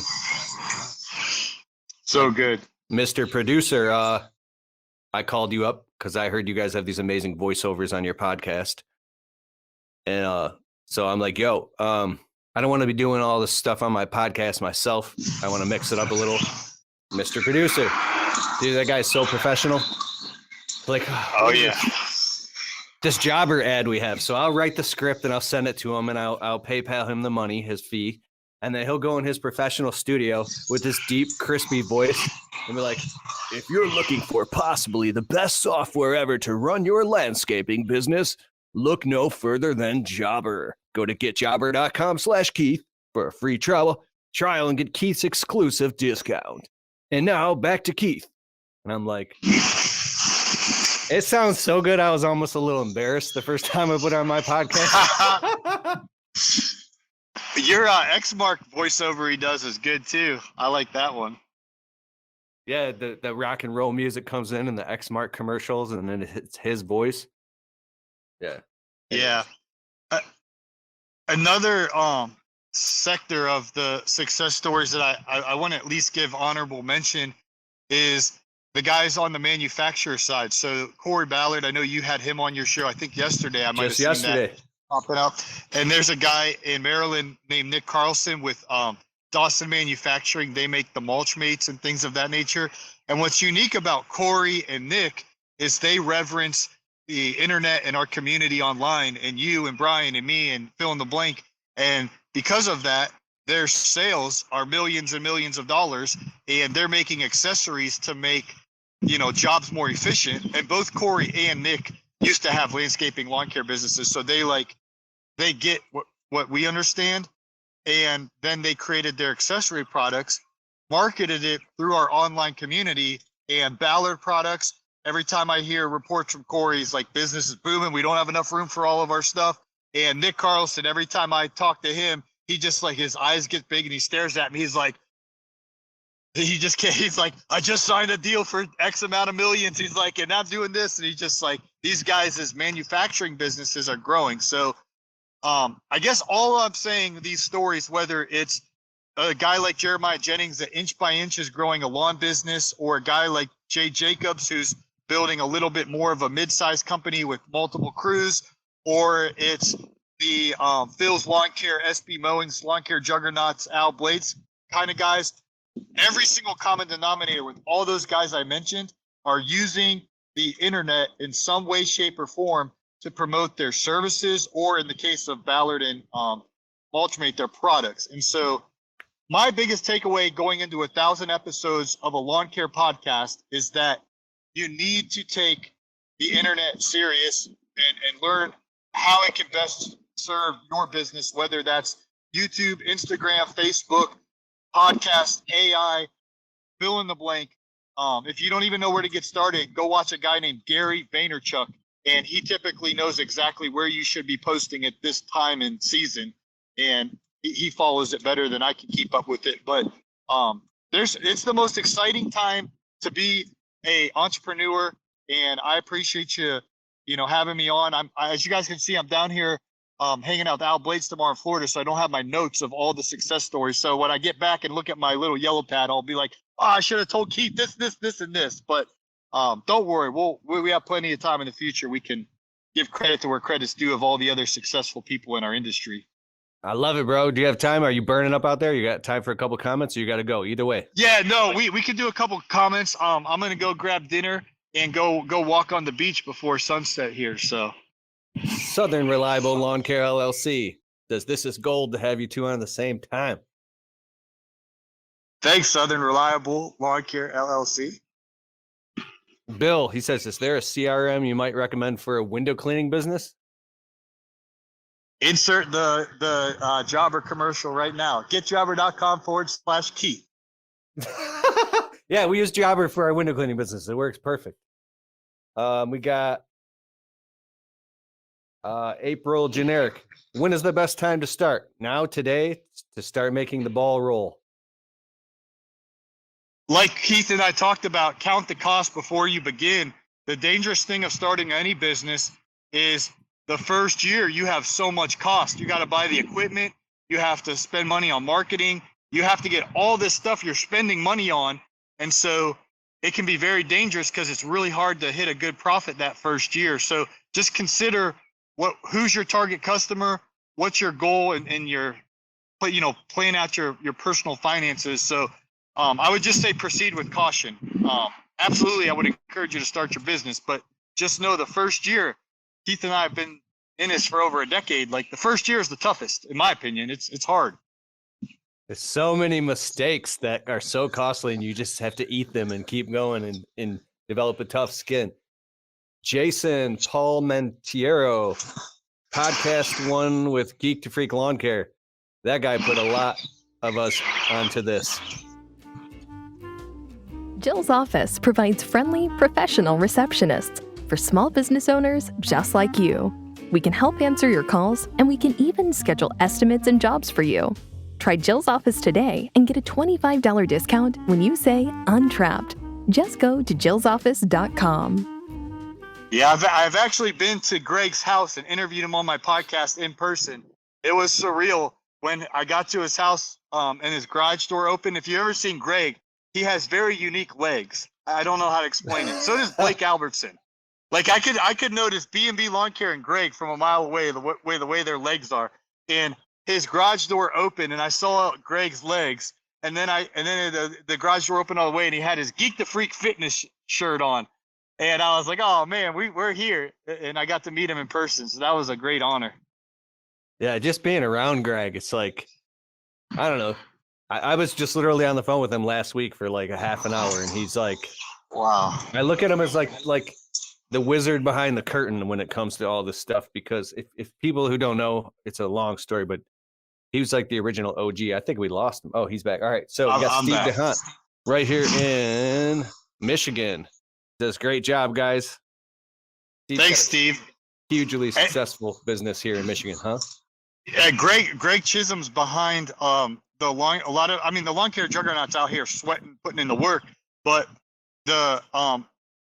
So good. Mr. Producer, I called you up because I heard you guys have these amazing voiceovers on your podcast. And so I'm like, yo, I don't want to be doing all this stuff on my podcast myself. I want to mix it up a little. Mr. Producer, dude, that guy's so professional. Like, oh yeah. This jobber ad we have. So I'll write the script and I'll send it to him, and I'll PayPal him the money, his fee. And then he'll go in his professional studio with this deep, crispy voice and be like, if you're looking for possibly the best software ever to run your landscaping business, look no further than Jobber. Go to getjobber.com/Keith for a free trial and get Keith's exclusive discount. And now back to Keith. And I'm like, it sounds so good. I was almost a little embarrassed the first time I put it on my podcast. Your Xmark voiceover he does is good too. I like that one. Yeah, the rock and roll music comes in and the Xmark commercials, and then it's his voice. Yeah. Yeah. Another sector of the success stories that I want to at least give honorable mention is the guys on the manufacturer side. So Corey Ballard, I know you had him on your show, I think yesterday. I might have seen that popping up. And there's a guy in Maryland named Nick Carlson with Dawson Manufacturing. They make the mulch mates and things of that nature. And what's unique about Corey and Nick is they reverence the internet and our community online, and you and Brian and me and fill in the blank. And because of that, their sales are millions and millions of dollars, and they're making accessories to make, jobs more efficient. And both Corey and Nick used to have landscaping lawn care businesses. So they get what we understand. And then they created their accessory products, marketed it through our online community, and Ballard products. Every time I hear reports from Corey, he's like, business is booming. We don't have enough room for all of our stuff. And Nick Carlson, every time I talk to him, he just like, his eyes get big and he stares at me. He's like, he's like, I just signed a deal for X amount of millions. He's like, and I'm doing this. And he's just like, these guys' manufacturing businesses are growing. So I guess all I'm saying, these stories, whether it's a guy like Jeremiah Jennings that inch by inch is growing a lawn business, or a guy like Jay Jacobs who's building a little bit more of a mid-sized company with multiple crews, or it's the Phil's Lawn Care, SB Mowing's Lawn Care Juggernauts, Al Blades kind of guys. Every single common denominator with all those guys I mentioned are using the internet in some way, shape, or form to promote their services, or in the case of Ballard and Mulchmate, their products. And so my biggest takeaway going into 1,000 episodes of a lawn care podcast is that you need to take the internet serious and learn how it can best serve your business, whether that's YouTube, Instagram, Facebook, podcast, AI, fill in the blank. If you don't even know where to get started, go watch a guy named Gary Vaynerchuk, and he typically knows exactly where you should be posting at this time and season, and he follows it better than I can keep up with it. But it's the most exciting time to be a entrepreneur, and I appreciate you, having me on. As you guys can see, I'm down here hanging out with Al Blades tomorrow in Florida, so I don't have my notes of all the success stories. So when I get back and look at my little yellow pad, I'll be like, I should have told Keith this, and this. But don't worry, we have plenty of time in the future. We can give credit to where credit's due of all the other successful people in our industry. I love it, bro. Do you have time? Are you burning up out there? You got time for a couple comments, or you got to go? Either way. Yeah, no, we could do a couple comments. I'm going to go grab dinner and go walk on the beach before sunset here. So Southern Reliable Lawn Care LLC. This is gold to have you two on at the same time. Thanks, Southern Reliable Lawn Care LLC. Bill, he says, is there a CRM you might recommend for a window cleaning business? Insert the Jobber commercial right now. Getjobber.com/Keith. Yeah, we use Jobber for our window cleaning business. It works perfect. We got April Generic. When is the best time to start? Now, today, to start making the ball roll. Like Keith and I talked about, count the cost before you begin. The dangerous thing of starting any business is the first year you have so much cost. You got to buy the equipment. You have to spend money on marketing. You have to get all this stuff you're spending money on. And so it can be very dangerous because it's really hard to hit a good profit that first year. So just consider who's your target customer, what's your goal, and your, plan out your personal finances. So I would just say proceed with caution. Absolutely, I would encourage you to start your business, but just know the first year, Keith and I have been in this for over a decade. Like, the first year is the toughest, in my opinion. It's hard. There's so many mistakes that are so costly, and you just have to eat them and keep going and develop a tough skin. Jason Palmentiero, podcast one with Geek to Freak Lawn Care. That guy put a lot of us onto this. Jill's office provides friendly, professional receptionists for small business owners just like you. We can help answer your calls, and we can even schedule estimates and jobs for you. Try Jill's office today and get a $25 discount when you say Untrapped. Just go to jillsoffice.com. Yeah, I've actually been to Greg's house and interviewed him on my podcast in person. It was surreal when I got to his house and his garage door opened, if you've ever seen Greg, he has very unique legs. I don't know how to explain it. So does Blake Albertson. Like I could notice B&B Lawn Care and Greg from a mile away, the way their legs are. And his garage door opened, and I saw Greg's legs. And then the garage door opened all the way, and he had his Geek the Freak fitness shirt on. And I was like, oh man, we're here. And I got to meet him in person. So that was a great honor. Yeah, just being around Greg, it's like, I don't know. I was just literally on the phone with him last week for like a half an hour, and he's like, wow. I look at him as like the wizard behind the curtain when it comes to all this stuff, because if people who don't know, it's a long story, but he was like the original OG. I think we lost him. Oh, he's back. All right. So we got Steve DeHunt right here in Michigan. Does a great job, guys. Thanks, Steve. Hugely successful business here in Michigan, huh? Yeah, Greg Chisholm's behind the lawn care juggernauts out here sweating, putting in the work, but the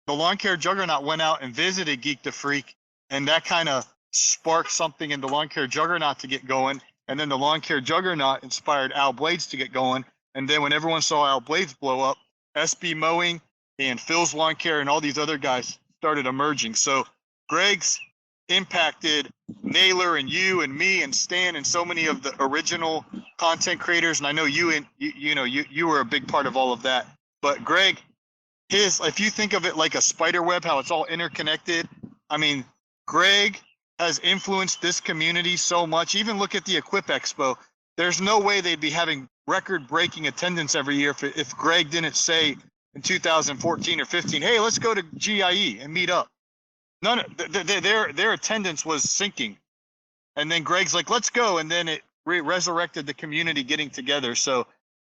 lawn care juggernaut went out and visited Geek the Freak, and that kind of sparked something in the lawn care juggernaut to get going. And then the lawn care juggernaut inspired Al Blades to get going. And then when everyone saw Al Blades blow up, SB Mowing and Phil's Lawn Care and all these other guys started emerging. So Greg's impacted Naylor and you and me and Stan and so many of the original content creators. And I know you were a big part of all of that. But Greg, if you think of it like a spider web, how it's all interconnected, I mean, Greg has influenced this community so much. Even look at the Equip Expo. There's no way they'd be having record-breaking attendance every year if Greg didn't say in 2014 or 15, hey, let's go to GIE and meet up. Their attendance was sinking. And then Greg's like, let's go. And then it resurrected the community getting together. So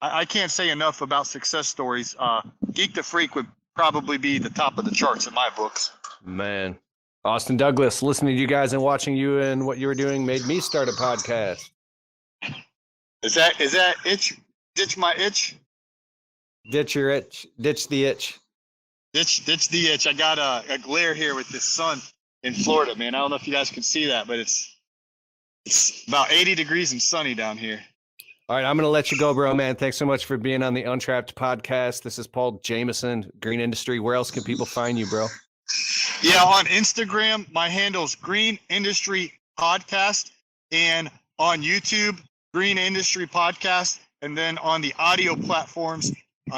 I can't say enough about success stories. Geek the Freak would probably be the top of the charts in my books. Man. Austin Douglas, listening to you guys and watching you and what you were doing made me start a podcast. Is that itch? Ditch my itch? Ditch your itch. Ditch the itch. Ditch the itch. I got a glare here with this sun in Florida, man. I don't know if you guys can see that, but it's about 80 degrees and sunny down here. All right, I'm going to let you go, bro, man. Thanks so much for being on the Untrapped podcast. This is Paul Jamison, Green Industry. Where else can people find you, bro? Yeah, on Instagram, my handle's Green Industry Podcast, and on YouTube, Green Industry Podcast, and then on the audio platforms,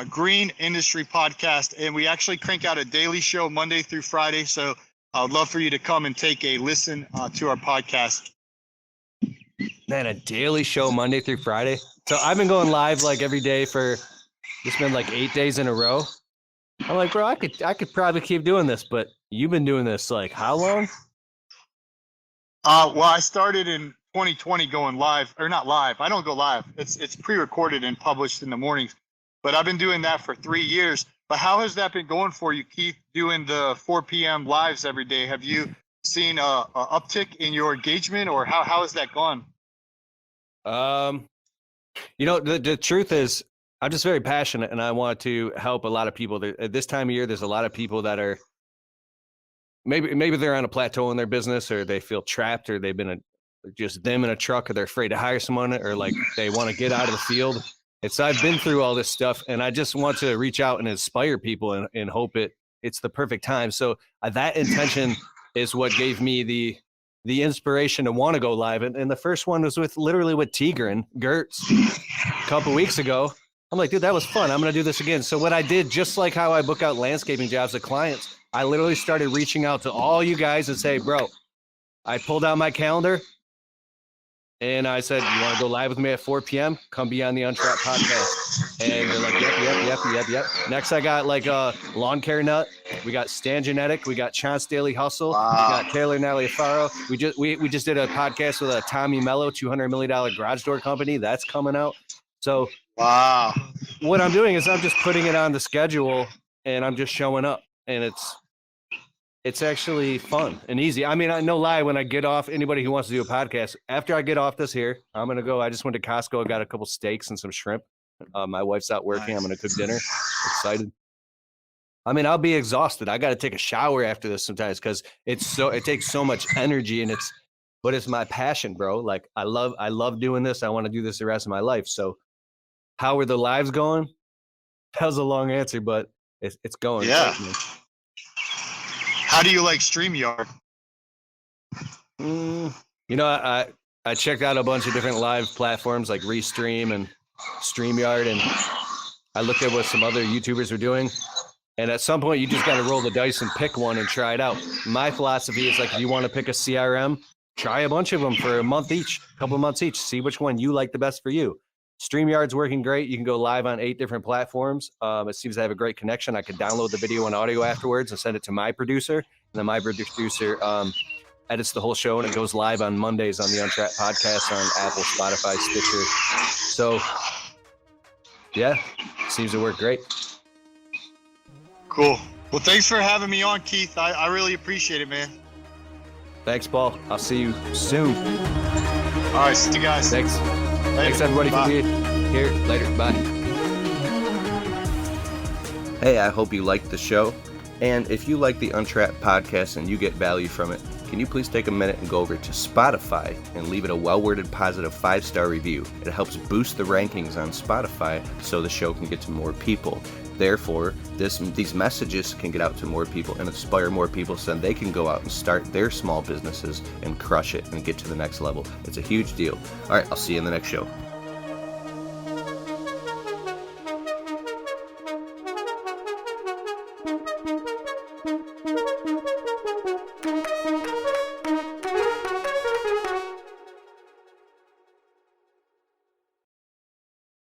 Green Industry Podcast. And we actually crank out a daily show Monday through Friday, so I would love for you to come and take a listen to our podcast. Man, a daily show Monday through Friday. So I've been going live like every day for it's been like 8 days in a row. I'm like, bro, I could probably keep doing this, but you've been doing this like how long? Well, I started in 2020 going live, or not live. I don't go live. It's pre-recorded and published in the mornings. But I've been doing that for 3 years. But how has that been going for you, Keith, doing the 4 p.m. lives every day? Have you seen a uptick in your engagement, or how has that gone? The truth is, I'm just very passionate, and I want to help a lot of people. At this time of year, there's a lot of people that are maybe they're on a plateau in their business, or they feel trapped, or they've been just them in a truck, or they're afraid to hire someone, or like they want to get out of the field. So I've been through all this stuff, and I just want to reach out and inspire people and hope it's the perfect time. So that intention is what gave me the inspiration to want to go live. And the first one was literally with Tigran Gertz a couple weeks ago. I'm like, dude, that was fun. I'm going to do this again. So what I did, just like how I book out landscaping jobs to clients, I literally started reaching out to all you guys and say, bro, I pulled out my calendar and I said, you want to go live with me at 4 p.m.? Come be on the Untrapped podcast. And they're like, yep. Next, I got like a Lawn Care Nut. We got Stan Genetic. We got Chance Daily Hustle. Wow. We got Taylor Naliafaro. We just did a podcast with a Tommy Mello, $200 million garage door company. That's coming out. So wow. What I'm doing is I'm just putting it on the schedule and I'm just showing up, and it's actually fun and easy. I mean, I no lie, when I get off, anybody who wants to do a podcast, after I get off this here, I'm going to go. I just went to Costco. I got a couple steaks and some shrimp. My wife's out working. Nice. I'm going to cook dinner. Excited. I mean, I'll be exhausted. I got to take a shower after this sometimes because it takes so much energy, and but it's my passion, bro. Like I love doing this. I want to do this the rest of my life. So how are the lives going? That was a long answer, but it's going. Yeah. Great, man. How do you like StreamYard? You know, I checked out a bunch of different live platforms like Restream and StreamYard, and I looked at what some other YouTubers were doing. And at some point, you just got to roll the dice and pick one and try it out. My philosophy is like, if you want to pick a CRM, try a bunch of them for a month each, a couple of months each. See which one you like the best for you. StreamYard's working great. You can go live on 8 different platforms. It seems to have a great connection. I could download the video and audio afterwards and send it to my producer. And then my producer edits the whole show, and it goes live on Mondays on the Untrapped podcast on Apple, Spotify, Stitcher. So, yeah, seems to work great. Cool. Well, thanks for having me on, Keith. I really appreciate it, man. Thanks, Paul. I'll see you soon. All right, see you guys. Thanks. Later. Thanks, everybody, Bye. for being here. Later. Bye. Hey, I hope you liked the show. And if you like the Untrapped podcast and you get value from it, can you please take a minute and go over to Spotify and leave it a well-worded positive 5-star review? It helps boost the rankings on Spotify so the show can get to more people. Therefore, these messages can get out to more people and inspire more people so then they can go out and start their small businesses and crush it and get to the next level. It's a huge deal. All right, I'll see you in the next show.